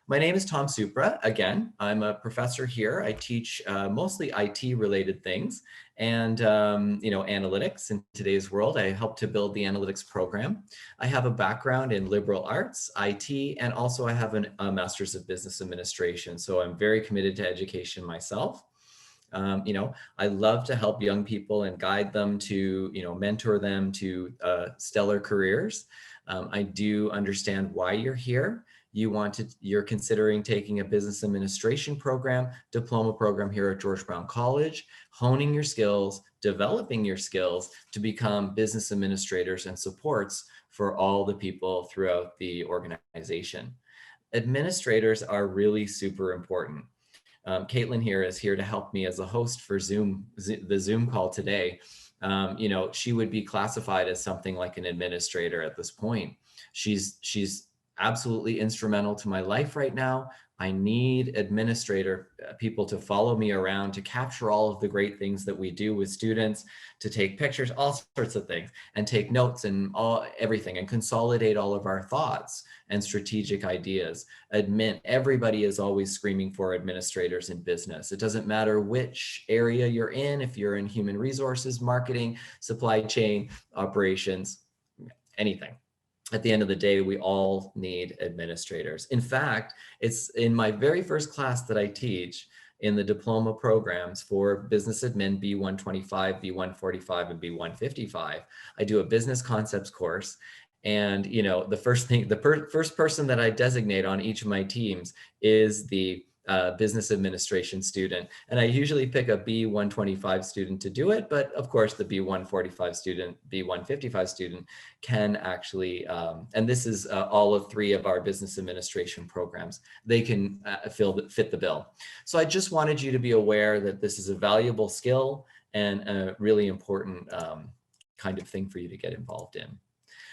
My name is Tom Supra. Again, I'm a professor here. I teach mostly IT related things and analytics in today's world. I help to build the analytics program. I have a background in liberal arts, IT, and also I have a master's of business administration. So I'm very committed to education myself. I love to help young people and guide them to, mentor them to stellar careers. I do understand why you're here. You're considering taking a business administration program, diploma program here at George Brown College, honing your skills, developing your skills to become business administrators and supports for all the people throughout the organization. Administrators are really super important. Caitlin here is here to help me as a host for the Zoom call today. She would be classified as something like an administrator at this point. She's absolutely instrumental to my life right now. I need administrator people to follow me around to capture all of the great things that we do with students, to take pictures, all sorts of things, and take notes and everything, and consolidate all of our thoughts and strategic ideas. Everybody is always screaming for administrators in business. It doesn't matter which area you're in, if you're in human resources, marketing, supply chain, operations, anything. At the end of the day, we all need administrators. In fact, it's in my very first class that I teach in the diploma programs for business admin B125, B145, and B155. I do a business concepts course. And the first thing, first person that I designate on each of my teams is the business administration student. And I usually pick a B125 student to do it, but of course the B145 student, B155 student can actually, and this is all of 3 of our business administration programs, they can fit the bill. So I just wanted you to be aware that this is a valuable skill and a really important kind of thing for you to get involved in.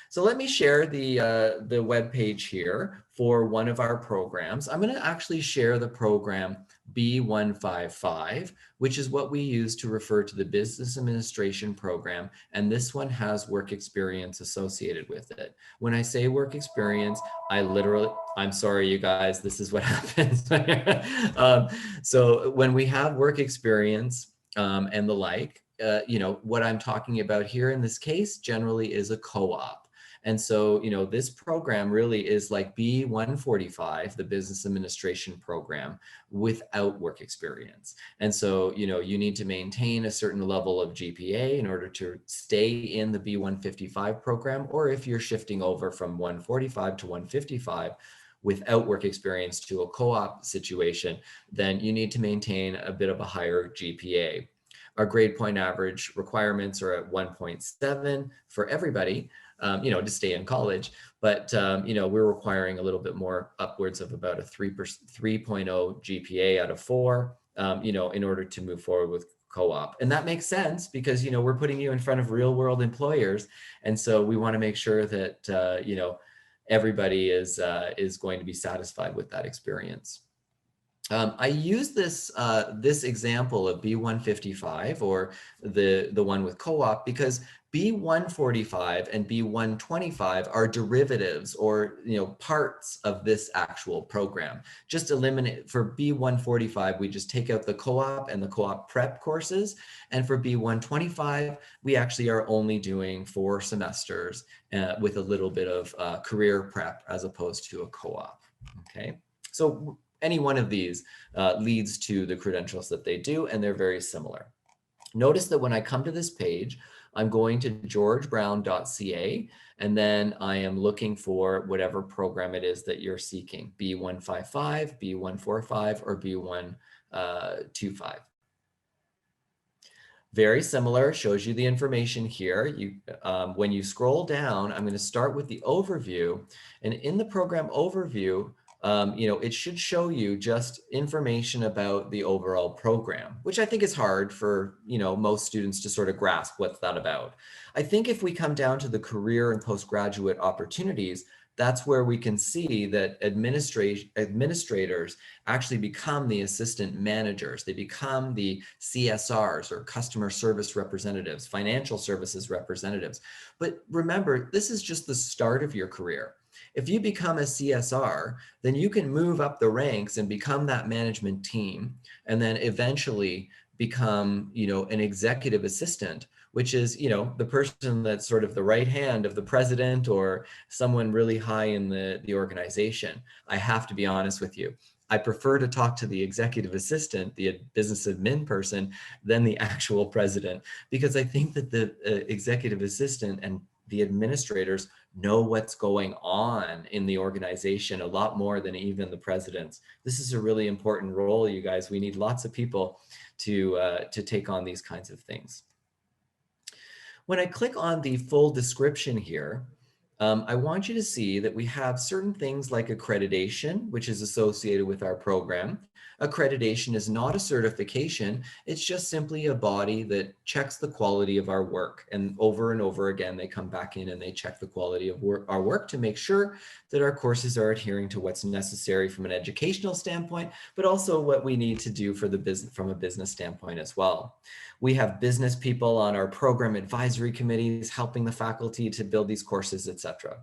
So let me share the web page here for one of our programs. I'm going to actually share the program B155, which is what we use to refer to the business administration program. And this one has work experience associated with it. When I say work experience, I'm sorry, you guys, this is what happens. So when we have work experience and the like, what I'm talking about here in this case generally is a co-op. And so, this program really is like B145, the business administration program, without work experience. And so, you need to maintain a certain level of GPA in order to stay in the B155 program, or if you're shifting over from 145 to 155, without work experience to a co-op situation, then you need to maintain a bit of a higher GPA. Our grade point average requirements are at 1.7 for everybody, to stay in college, but we're requiring a little bit more, upwards of about a 3.0 GPA out of 4, in order to move forward with co-op. And that makes sense because, we're putting you in front of real world employers. And so we want to make sure that, everybody is going to be satisfied with that experience. I use this example of B155, or the one with co-op, because B145 and B125 are derivatives, or parts of this actual program. Just eliminate, for B145, we just take out the co-op and the co-op prep courses. And for B125, we actually are only doing 4 semesters with a little bit of career prep as opposed to a co-op. Okay, so any one of these leads to the credentials that they do, and they're very similar. Notice that when I come to this page, I'm going to georgebrown.ca, and then I am looking for whatever program it is that you're seeking, B155, B145, or B125. Very similar, shows you the information here. When you scroll down, I'm going to start with the overview, and in the program overview, it should show you just information about the overall program, which I think is hard for, most students to sort of grasp what's that about. I think if we come down to the career and postgraduate opportunities, that's where we can see that administrators actually become the assistant managers. They become the CSRs, or customer service representatives, financial services representatives. But remember, this is just the start of your career. If you become a CSR, then you can move up the ranks and become that management team, and then eventually become, an executive assistant, which is, the person that's sort of the right hand of the president or someone really high in the organization. I have to be honest with you. I prefer to talk to the executive assistant, the business admin person, than the actual president, because I think that the executive assistant and the administrators know what's going on in the organization a lot more than even the presidents. This is a really important role, you guys. We need lots of people to take on these kinds of things. When I click on the full description here, I want you to see that we have certain things like accreditation, which is associated with our program. Accreditation is not a certification. It's just simply a body that checks the quality of our work. And over again, they come back in and they check the quality of our work to make sure that our courses are adhering to what's necessary from an educational standpoint, but also what we need to do for the business from a business standpoint as well. We have business people on our program advisory committees helping the faculty to build these courses, etc.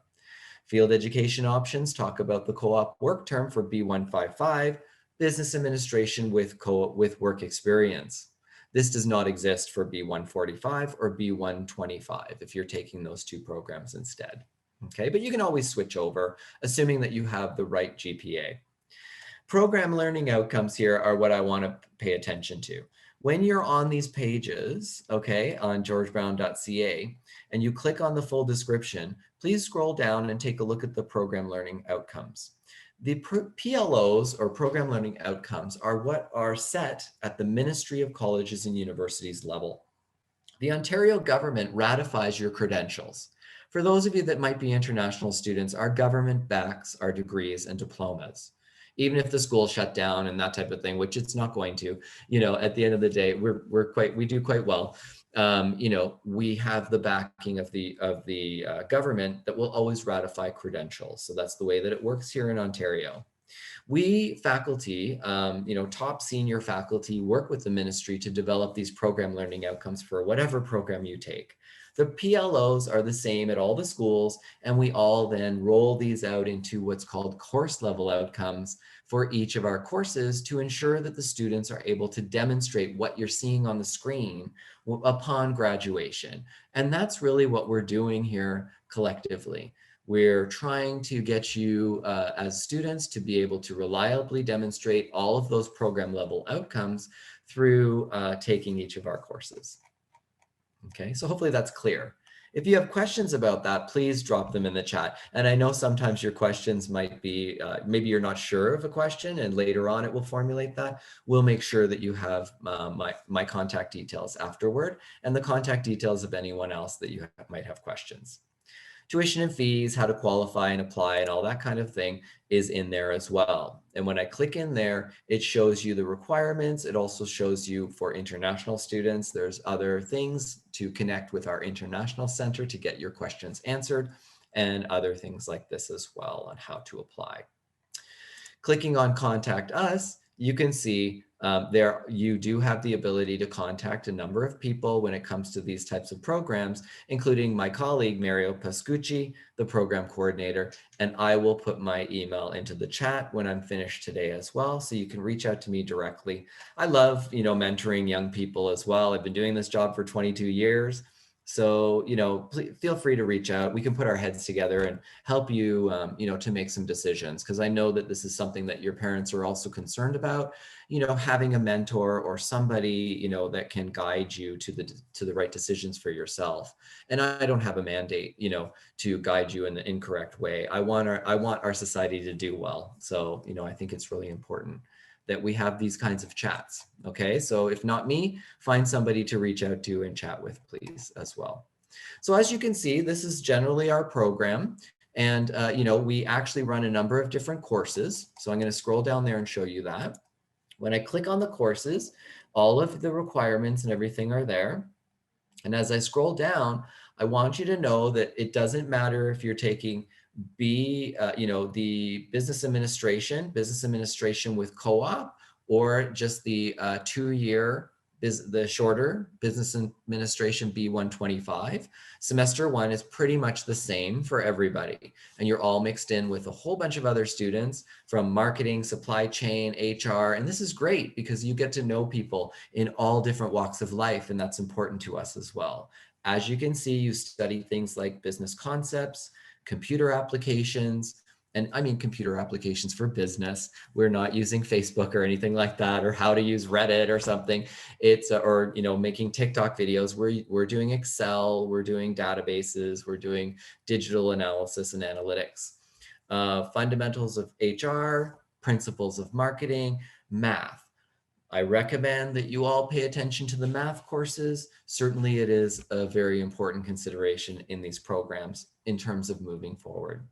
Field education options talk about the co-op work term for B155, business administration with work experience. This does not exist for B145 or B125 if you're taking those two programs instead. Okay, but you can always switch over, assuming that you have the right GPA. Program learning outcomes here are what I want to pay attention to. When you're on these pages, okay, on georgebrown.ca, and you click on the full description, please scroll down and take a look at the program learning outcomes. The PLOs, or program learning outcomes, are what are set at the Ministry of Colleges and Universities level. The Ontario government ratifies your credentials. For those of you that might be international students, our government backs our degrees and diplomas. Even if the school shut down and that type of thing, which it's not going to, at the end of the day, we do quite well. We have the backing of the government that will always ratify credentials. So that's the way that it works here in Ontario. We faculty, top senior faculty, work with the ministry to develop these program learning outcomes for whatever program you take. The PLOs are the same at all the schools, and we all then roll these out into what's called course level outcomes for each of our courses to ensure that the students are able to demonstrate what you're seeing on the screen upon graduation. And that's really what we're doing here collectively. We're trying to get you as students to be able to reliably demonstrate all of those program level outcomes through taking each of our courses. Okay, so hopefully that's clear. If you have questions about that, please drop them in the chat. And I know sometimes your questions might be, maybe you're not sure of a question and later on it will formulate that. We'll make sure that you have my contact details afterward and the contact details of anyone else that you might have questions. Tuition and fees, how to qualify and apply and all that kind of thing is in there as well. And when I click in there, it shows you the requirements. It also shows you for international students, there's other things to connect with our international center to get your questions answered and other things like this as well on how to apply. Clicking on contact us, you can see there you do have the ability to contact a number of people when it comes to these types of programs, including my colleague, Mario Pascucci, the program coordinator, and I will put my email into the chat when I'm finished today as well, so you can reach out to me directly. I love, mentoring young people as well. I've been doing this job for 22 years. So, please feel free to reach out. We can put our heads together and help you, to make some decisions, because I know that this is something that your parents are also concerned about, having a mentor or somebody, that can guide you to the right decisions for yourself. And I don't have a mandate, to guide you in the incorrect way. I want our society to do well. So, I think it's really important that we have these kinds of chats. Okay, so if not me, find somebody to reach out to and chat with, please, as well. So as you can see, this is generally our program. And, we actually run a number of different courses. So I'm going to scroll down there and show you that. When I click on the courses, all of the requirements and everything are there. And as I scroll down, I want you to know that it doesn't matter if you're taking the business administration with co-op, or just the 2-year the shorter Business Administration B125. Semester 1 is pretty much the same for everybody. And you're all mixed in with a whole bunch of other students from marketing, supply chain, HR. And this is great because you get to know people in all different walks of life. And that's important to us as well. As you can see, you study things like business concepts, computer applications, and I mean computer applications for business. We're not using Facebook or anything like that, or how to use Reddit or something. It's or making TikTok videos. We're doing Excel, we're doing databases, we're doing digital analysis and analytics, fundamentals of HR, principles of marketing, math. I recommend that you all pay attention to the math courses. Certainly, it is a very important consideration in these programs in terms of moving forward.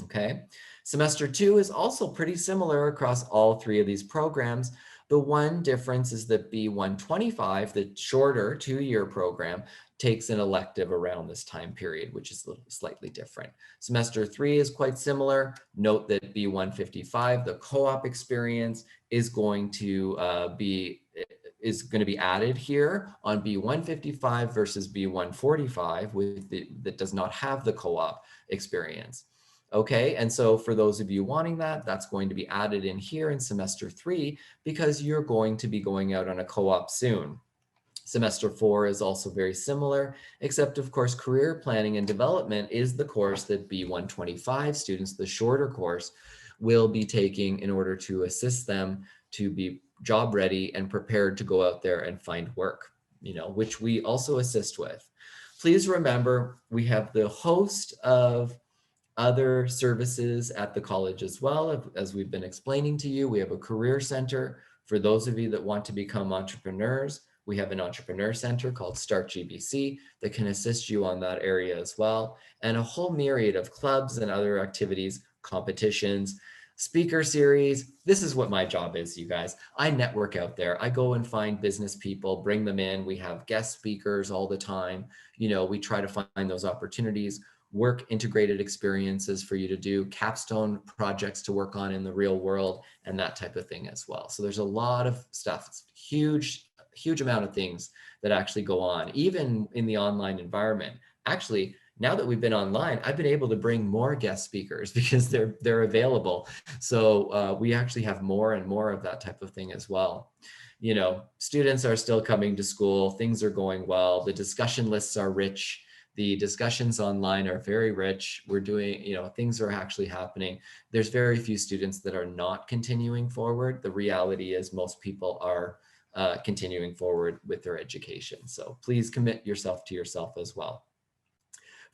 Okay, semester 2 is also pretty similar across all three of these programs. The one difference is that B125, the shorter 2-year program, takes an elective around this time period, which is slightly different. Semester 3 is quite similar. Note that B155, the co-op experience, is going to be added here on B155 versus B145 that does not have the co-op experience. Okay, and so for those of you wanting that, that's going to be added in here in semester 3 because you're going to be going out on a co-op soon. Semester 4 is also very similar, except of course, career planning and development is the course that B125 students, the shorter course, will be taking in order to assist them to be job ready and prepared to go out there and find work, which we also assist with. Please remember, we have the host of other services at the college as well. As we've been explaining to you, we have a career center for those of you that want to become entrepreneurs. We have an entrepreneur center called Start GBC that can assist you on that area as well. And a whole myriad of clubs and other activities, competitions, speaker series. This is what my job is, you guys. I network out there. I go and find business people, bring them in. We have guest speakers all the time. We try to find those opportunities, work integrated experiences for you to do, capstone projects to work on in the real world, and that type of thing as well. So there's a lot of stuff. It's huge amount of things that actually go on, even in the online environment. Actually, now that we've been online, I've been able to bring more guest speakers because they're available. So we actually have more and more of that type of thing as well. Students are still coming to school, things are going well, the discussion lists are rich. The discussions online are very rich. We're doing, things are actually happening. There's very few students that are not continuing forward. The reality is most people are continuing forward with their education. So please commit yourself to yourself as well.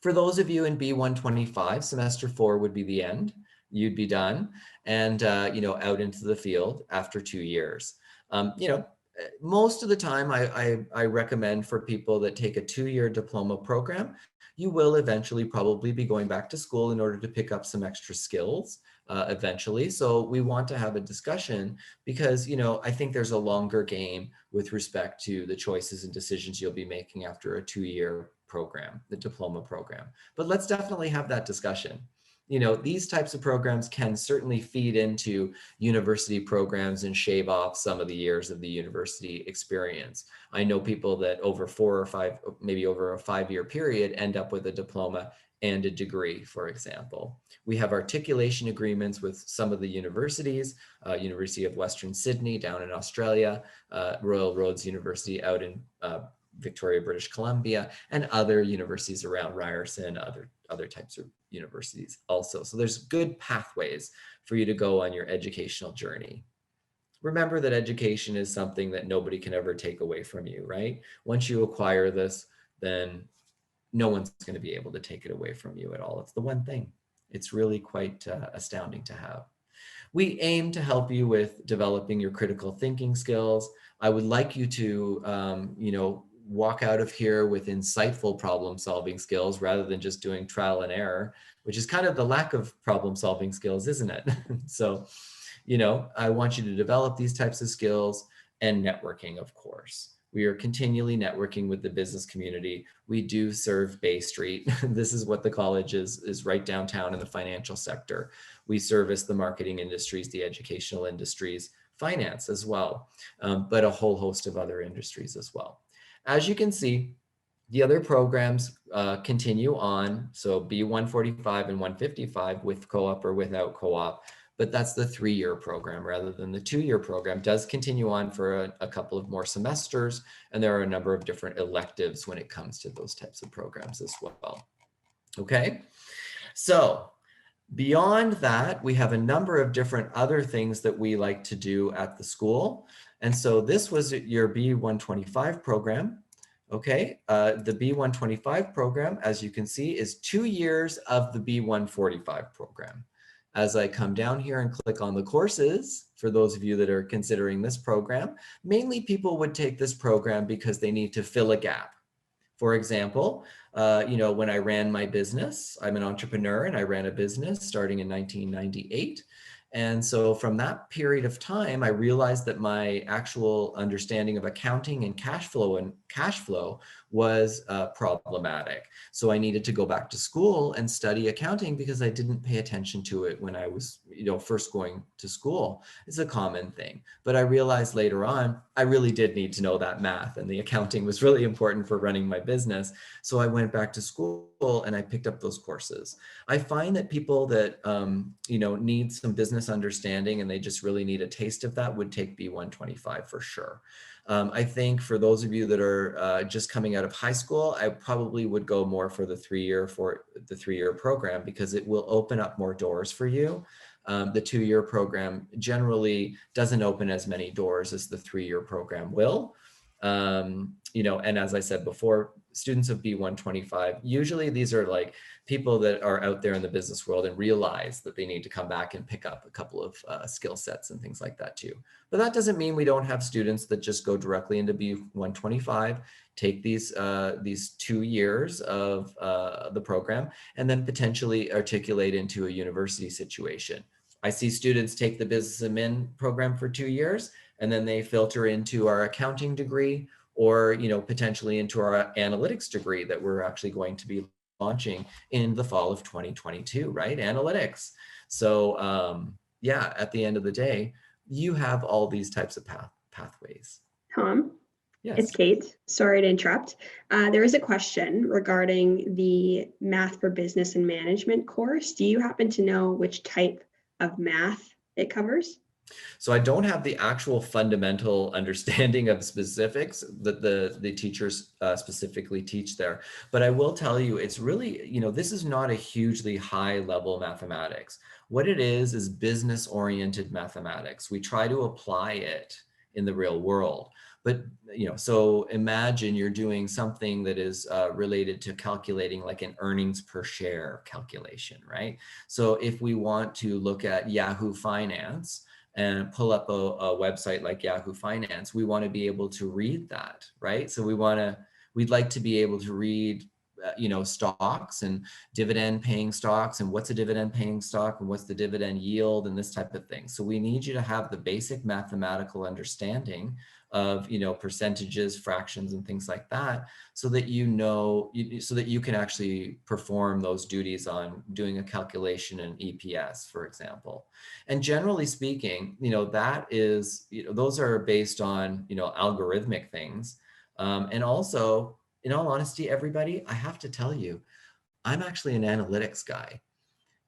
For those of you in B125, semester 4 would be the end. You'd be done and, out into the field after 2 years. Most of the time I recommend for people that take a 2-year diploma program, you will eventually probably be going back to school in order to pick up some extra skills eventually. So we want to have a discussion because, I think there's a longer game with respect to the choices and decisions you'll be making after a 2-year program, the diploma program. But let's definitely have that discussion. These types of programs can certainly feed into university programs and shave off some of the years of the university experience. I know people that over 4 or 5, maybe over a 5-year period, end up with a diploma and a degree, for example. We have articulation agreements with some of the universities, University of Western Sydney down in Australia, Royal Roads University out in Victoria, British Columbia, and other universities around Ryerson, other types of universities also. So there's good pathways for you to go on your educational journey. Remember that education is something that nobody can ever take away from you, right? Once you acquire this, then no one's going to be able to take it away from you at all. It's the one thing. It's really quite astounding to have. We aim to help you with developing your critical thinking skills. I would like you to, walk out of here with insightful problem solving skills rather than just doing trial and error, which is kind of the lack of problem solving skills, isn't it? So, I want you to develop these types of skills and networking, of course. We are continually networking with the business community. We do serve Bay Street. This is what the college is right downtown in the financial sector. We service the marketing industries, the educational industries, finance as well, but a whole host of other industries as well. As you can see, the other programs continue on, so B145 and 155 with co-op or without co-op, but that's the 3-year program rather than the 2-year program. Does continue on for a couple of more semesters, and there are a number of different electives when it comes to those types of programs as well. Okay, so beyond that, we have a number of different other things that we like to do at the school. And so this was your B125 program. Okay, the B125 program, as you can see, is 2 years of the B145 program. As I come down here and click on the courses, for those of you that are considering this program, mainly people would take this program because they need to fill a gap. For example, when I ran my business, I'm an entrepreneur and I ran a business starting in 1998. And so from that period of time, I realized that my actual understanding of accounting and cash flow was problematic. So I needed to go back to school and study accounting because I didn't pay attention to it when I was, first going to school. It's a common thing. But I realized later on, I really did need to know that math, and the accounting was really important for running my business. So I went back to school and I picked up those courses. I find that people that, need some business understanding and they just really need a taste of that would take B125 for sure. I think for those of you that are just coming out of high school, I probably would go more for the 3-year program because it will open up more doors for you. The 2-year program generally doesn't open as many doors as the 3-year program will. And as I said before, students of B125, usually these are like people that are out there in the business world and realize that they need to come back and pick up a couple of skill sets and things like that too. But that doesn't mean we don't have students that just go directly into B125, take these 2 years of the program, and then potentially articulate into a university situation. I see students take the business admin program for 2 years, and then they filter into our accounting degree or, potentially into our analytics degree that we're actually going to be launching in the fall of 2022, right? Analytics. So at the end of the day, you have all these types of pathways. Tom? Yes. It's Kate. Sorry to interrupt. There is a question regarding the Math for Business and Management course. Do you happen to know which type of math it covers? So I don't have the actual fundamental understanding of specifics that the teachers specifically teach there, but I will tell you it's really, this is not a hugely high level mathematics. What it is business oriented mathematics. We try to apply it in the real world. But, so imagine you're doing something that is related to calculating like an earnings per share calculation, right? So if we want to look at Yahoo Finance, and pull up a website like Yahoo Finance, we want to be able to read that, right? So we'd like to be able to read, stocks and dividend paying stocks and what's a dividend paying stock and what's the dividend yield and this type of thing. So we need you to have the basic mathematical understanding of, percentages, fractions, and things like that, so that so that you can actually perform those duties on doing a calculation in EPS, for example. And generally speaking, that is, those are based on, algorithmic things. And also, in all honesty, everybody, I have to tell you, I'm actually an analytics guy.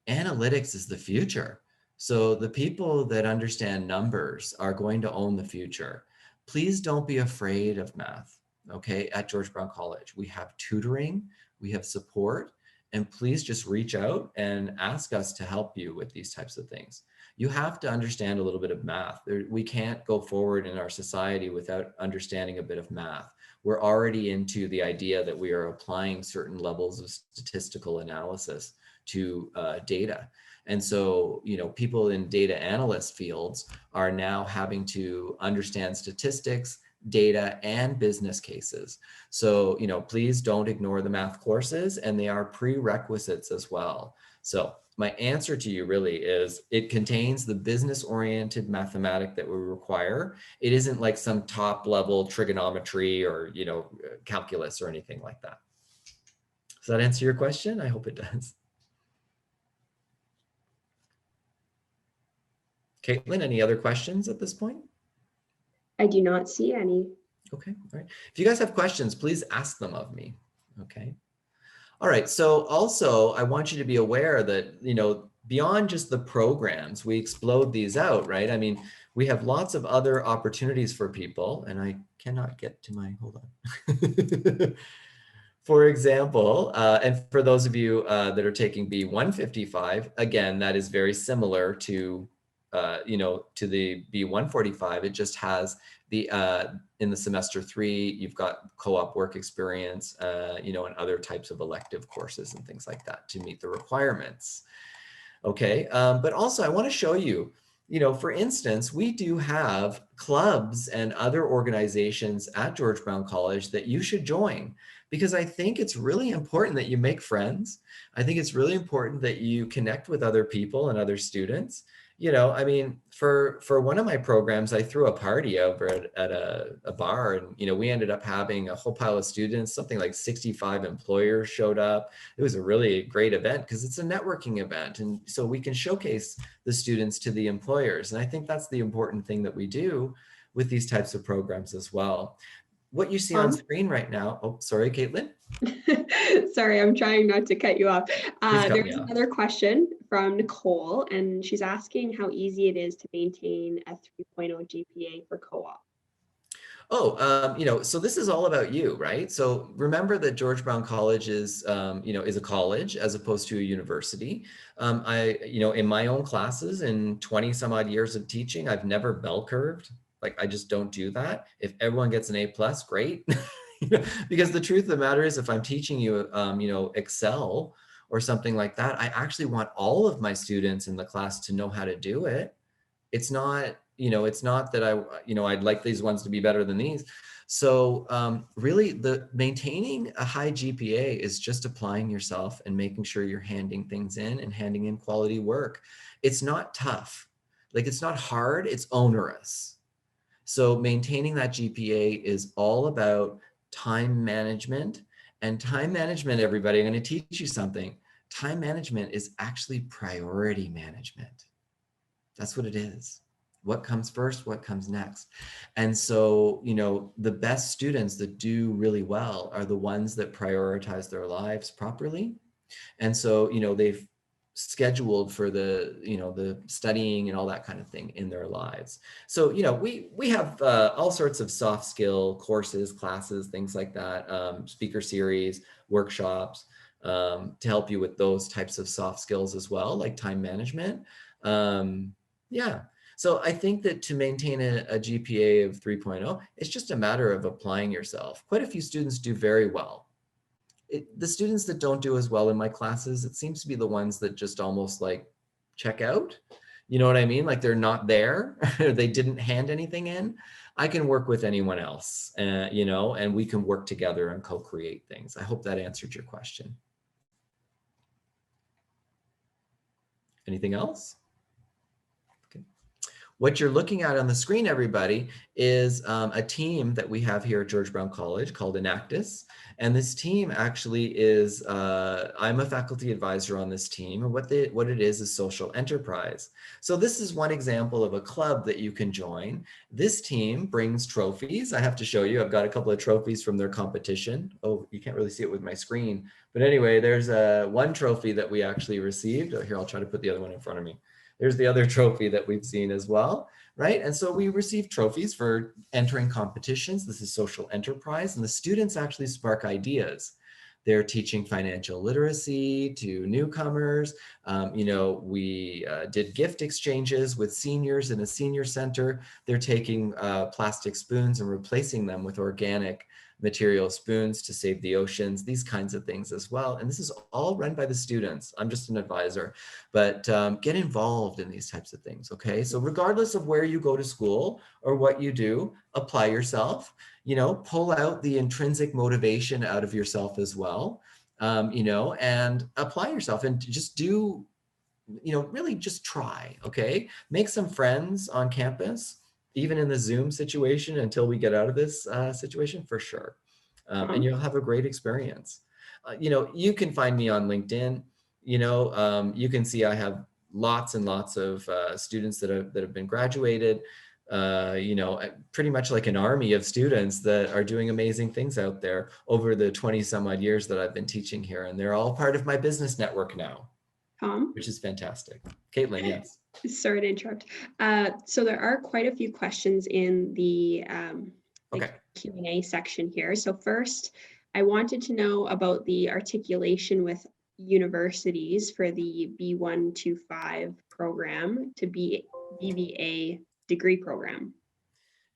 Analytics is the future. So the people that understand numbers are going to own the future. Please don't be afraid of math, okay? At George Brown College, we have tutoring, we have support, and please just reach out and ask us to help you with these types of things. You have to understand a little bit of math. We can't go forward in our society without understanding a bit of math. We're already into the idea that we are applying certain levels of statistical analysis to data. And so, people in data analyst fields are now having to understand statistics, data, and business cases. So, please don't ignore the math courses, and they are prerequisites as well. So my answer to you really is it contains the business-oriented mathematics that we require. It isn't like some top-level trigonometry or, calculus or anything like that. Does that answer your question? I hope it does. Caitlin, any other questions at this point? I do not see any. Okay, all right. If you guys have questions, please ask them of me, okay? All right, so also I want you to be aware that, beyond just the programs, we explode these out, right? I mean, we have lots of other opportunities for people, and I cannot get to my, hold on. For example, and for those of you that are taking B155, again, that is very similar to, to the B145. It just has the, in the semester 3, you've got co-op work experience, and other types of elective courses and things like that to meet the requirements. Okay, but also I want to show you, for instance, we do have clubs and other organizations at George Brown College that you should join, because I think it's really important that you make friends. I think it's really important that you connect with other people and other students. I mean, for one of my programs, I threw a party over at a bar, and we ended up having a whole pile of students, something like 65 employers showed up. It was a really great event because it's a networking event, and so we can showcase the students to the employers. And I think that's the important thing that we do with these types of programs as well. What you see on screen right now, oh, sorry, Caitlin. Sorry, I'm trying not to cut you off. Please cut me There's off. another question from Nicole, and she's asking how easy it is to maintain a 3.0 GPA for co-op. Oh, so this is all about you, right? So remember that George Brown College is, is a college as opposed to a university. In my own classes in 20 some odd years of teaching, I've never bell curved. Like, I just don't do that. If everyone gets an A+, great. Because the truth of the matter is, if I'm teaching you, Excel or something like that, I actually want all of my students in the class to know how to do it. It's not, it's not that I'd like these ones to be better than these. So really, the maintaining a high GPA is just applying yourself and making sure you're handing things in and handing in quality work. It's not tough. Like, it's not hard, it's onerous. So maintaining that GPA is all about time management. And time management, everybody, I'm going to teach you something. Time management is actually priority management. That's what it is. What comes first, what comes next. And so, the best students that do really well are the ones that prioritize their lives properly. And so, they've scheduled for the studying and all that kind of thing in their lives. So, we have all sorts of soft skill courses, classes, things like that, speaker series, workshops, to help you with those types of soft skills as well, like time management. Yeah. So I think that to maintain a GPA of 3.0, it's just a matter of applying yourself. Quite a few students do very well. The students that don't do as well in my classes, it seems to be the ones that just almost like check out. You know what I mean? Like, they're not there, they didn't hand anything in. I can work with anyone else, and we can work together and co-create things. I hope that answered your question. Anything else? What you're looking at on the screen, everybody, is a team that we have here at George Brown College called Enactus. And this team actually is, I'm a faculty advisor on this team. And what it is social enterprise. So this is one example of a club that you can join. This team brings trophies. I have to show you, I've got a couple of trophies from their competition. Oh, you can't really see it with my screen. But anyway, there's one trophy that we actually received. Oh, here, I'll try to put the other one in front of me. There's the other trophy that we've seen as well, right? And so we receive trophies for entering competitions. This is social enterprise, and the students actually spark ideas. They're teaching financial literacy to newcomers. We did gift exchanges with seniors in a senior center. They're taking plastic spoons and replacing them with organic material spoons to save the oceans, these kinds of things as well. And this is all run by the students. I'm just an advisor, but get involved in these types of things, okay? So regardless of where you go to school or what you do, apply yourself, pull out the intrinsic motivation out of yourself as well, and apply yourself and just do, really just try, okay? Make some friends on campus, even in the Zoom situation until we get out of this situation, for sure. And you'll have a great experience. You can find me on LinkedIn. You can see I have lots and lots of students that have been graduated. Pretty much like an army of students that are doing amazing things out there over the 20 some odd years that I've been teaching here. And they're all part of my business network now, Tom? which is fantastic. Caitlin, yes. Sorry to interrupt. So there are quite a few questions in the Okay. Q&A section here. So first, I wanted to know about the articulation with universities for the B125 program to be BBA degree program.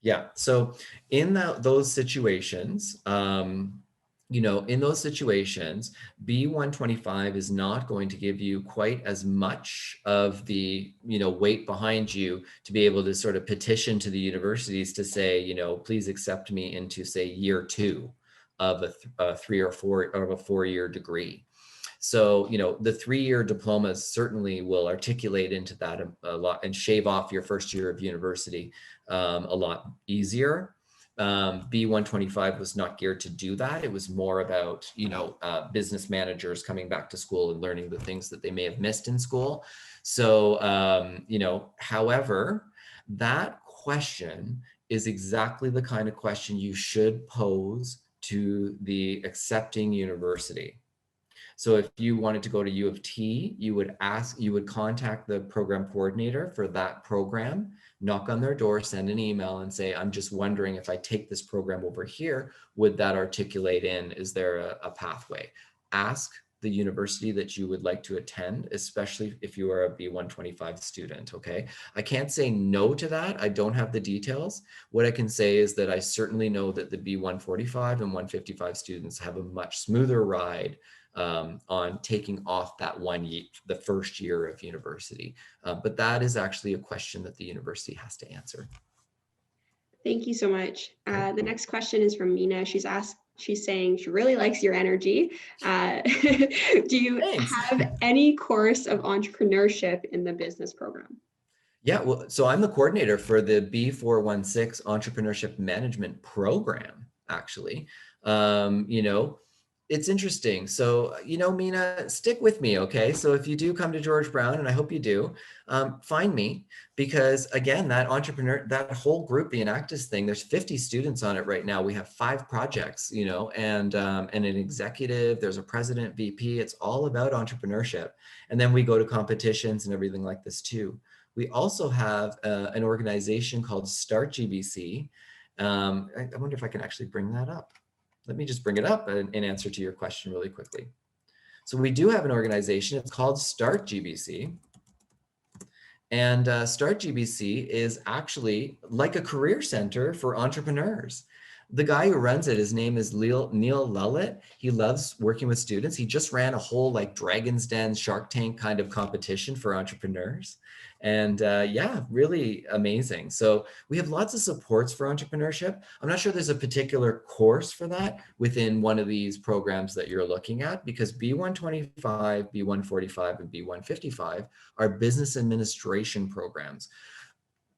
Yeah. So in those situations, in those situations, B125 is not going to give you quite as much of the, weight behind you to be able to sort of petition to the universities to say, please accept me into, say, year 2 of a 3 or 4 of a 4-year degree. So, the 3-year diplomas certainly will articulate into that a lot and shave off your first year of university a lot easier. B125 was not geared to do that. It was more about, business managers coming back to school and learning the things that they may have missed in school. So, however, that question is exactly the kind of question you should pose to the accepting university. So if you wanted to go to U of T, you would contact the program coordinator for that program, knock on their door, send an email and say, I'm just wondering if I take this program over here, would that articulate in, is there a pathway? Ask the university that you would like to attend, especially if you are a B125 student, okay? I can't say no to that. I don't have the details. What I can say is that I certainly know that the B145 and 155 students have a much smoother ride on taking off that the first year of university. But that is actually a question that the university has to answer. Thank you so much. The next question is from Mina. She's saying she really likes your energy. Do you have any course of entrepreneurship in the business program? Yeah, well, so I'm the coordinator for the B416 Entrepreneurship Management Program, actually. It's interesting. So, Mina, stick with me, okay? So if you do come to George Brown, and I hope you do, find me, because again, that whole group, the Enactus thing, there's 50 students on it right now. We have 5 projects, and an executive, there's a president, VP. It's all about entrepreneurship. And then we go to competitions and everything like this too. We also have an organization called Start GBC. I wonder if I can actually bring that up. Let me just bring it up and answer to your question really quickly. So we do have an organization. It's called Start GBC. And Start GBC is actually like a career center for entrepreneurs. The guy who runs it, his name is Neil Lullet. He loves working with students. He just ran a whole Dragon's Den, Shark Tank kind of competition for entrepreneurs. And yeah, really amazing. So we have lots of supports for entrepreneurship. I'm not sure there's a particular course for that within one of these programs that you're looking at, because B125, B145, and B155 are business administration programs.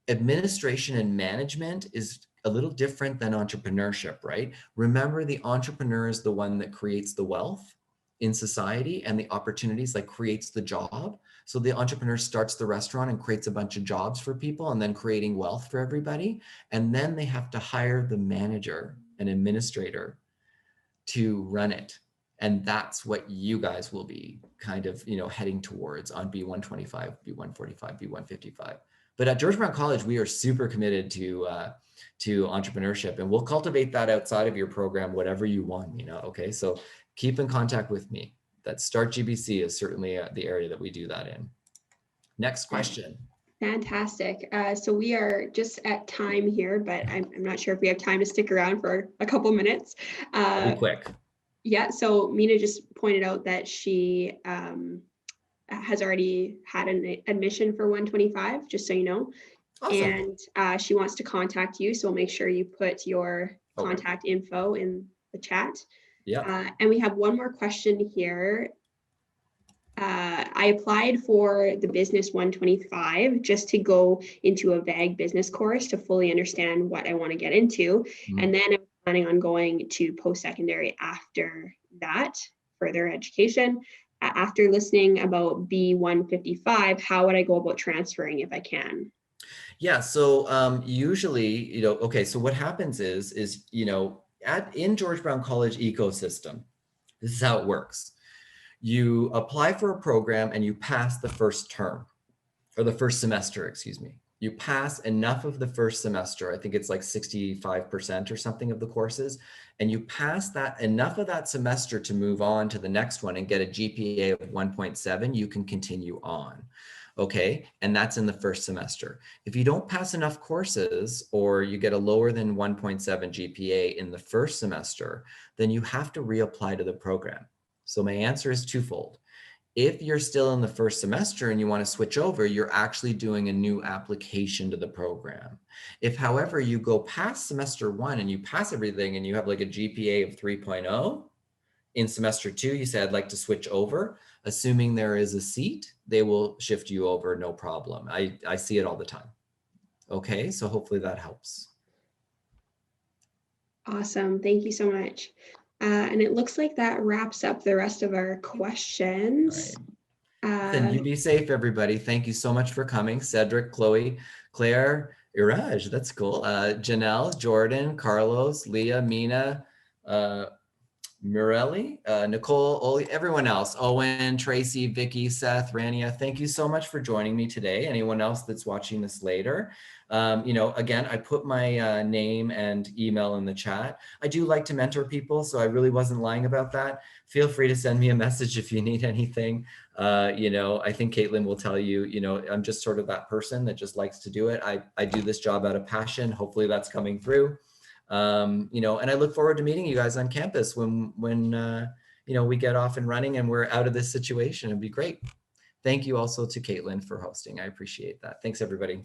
Administration and management is a little different than entrepreneurship, right? Remember, the entrepreneur is the one that creates the wealth in society and the opportunities, creates the job. So the entrepreneur starts the restaurant and creates a bunch of jobs for people and then creating wealth for everybody. And then they have to hire the manager and administrator to run it. And that's what you guys will be kind of, heading towards on B125, B145, B155. But at George Brown College, we are super committed to entrepreneurship, and we'll cultivate that outside of your program, whatever you want, okay? So keep in contact with me. That Start GBC is certainly the area that we do that in. Next question. Fantastic. So we are just at time here, but I'm not sure if we have time to stick around for a couple minutes. Be quick. Yeah, so Mina just pointed out that she has already had an admission for 125, just so you know. Awesome. And she wants to contact you, so we'll make sure you put your contact info in the chat. Yeah. And we have one more question here. I applied for the Business 125 just to go into a vague business course to fully understand what I want to get into. And then I'm planning on going to post-secondary after that, further education. after listening about B155, how would I go about transferring if I can? Yeah, so usually, okay, so what happens is, in George Brown College ecosystem, this is how it works. You apply for a program and you pass the first term, or the first semester, excuse me. You pass enough of the first semester, I think it's like 65% or something of the courses, and you pass that enough of that semester to move on to the next one and get a GPA of 1.7, you can continue on. Okay, and that's in the first semester. If you don't pass enough courses or you get a lower than 1.7 GPA in the first semester, then you have to reapply to the program. So my answer is twofold. If you're still in the first semester and you want to switch over, you're actually doing a new application to the program. If, however, you go past semester 1 and you pass everything and you have like a GPA of 3.0, in semester 2, you say, I'd like to switch over, assuming there is a seat, they will shift you over, no problem. I see it all the time. Okay, so hopefully that helps. Awesome. Thank you so much. And it looks like that wraps up the rest of our questions. Then you be safe, everybody. Thank you so much for coming. Cedric, Chloe, Claire, Iraj, that's cool. Janelle, Jordan, Carlos, Leah, Mina, Morelli, Nicole, Oli, everyone else, Owen, Tracy, Vicky, Seth, Rania, thank you so much for joining me today. Anyone else that's watching this later, again, I put my name and email in the chat. I do like to mentor people, so I really wasn't lying about that. Feel free to send me a message if you need anything. I think Caitlin will tell you, I'm just sort of that person that just likes to do it. I do this job out of passion. Hopefully that's coming through. And I look forward to meeting you guys on campus when we get off and running and we're out of this situation. It'd be great. Thank you also to Caitlin for hosting. I appreciate that. Thanks, everybody.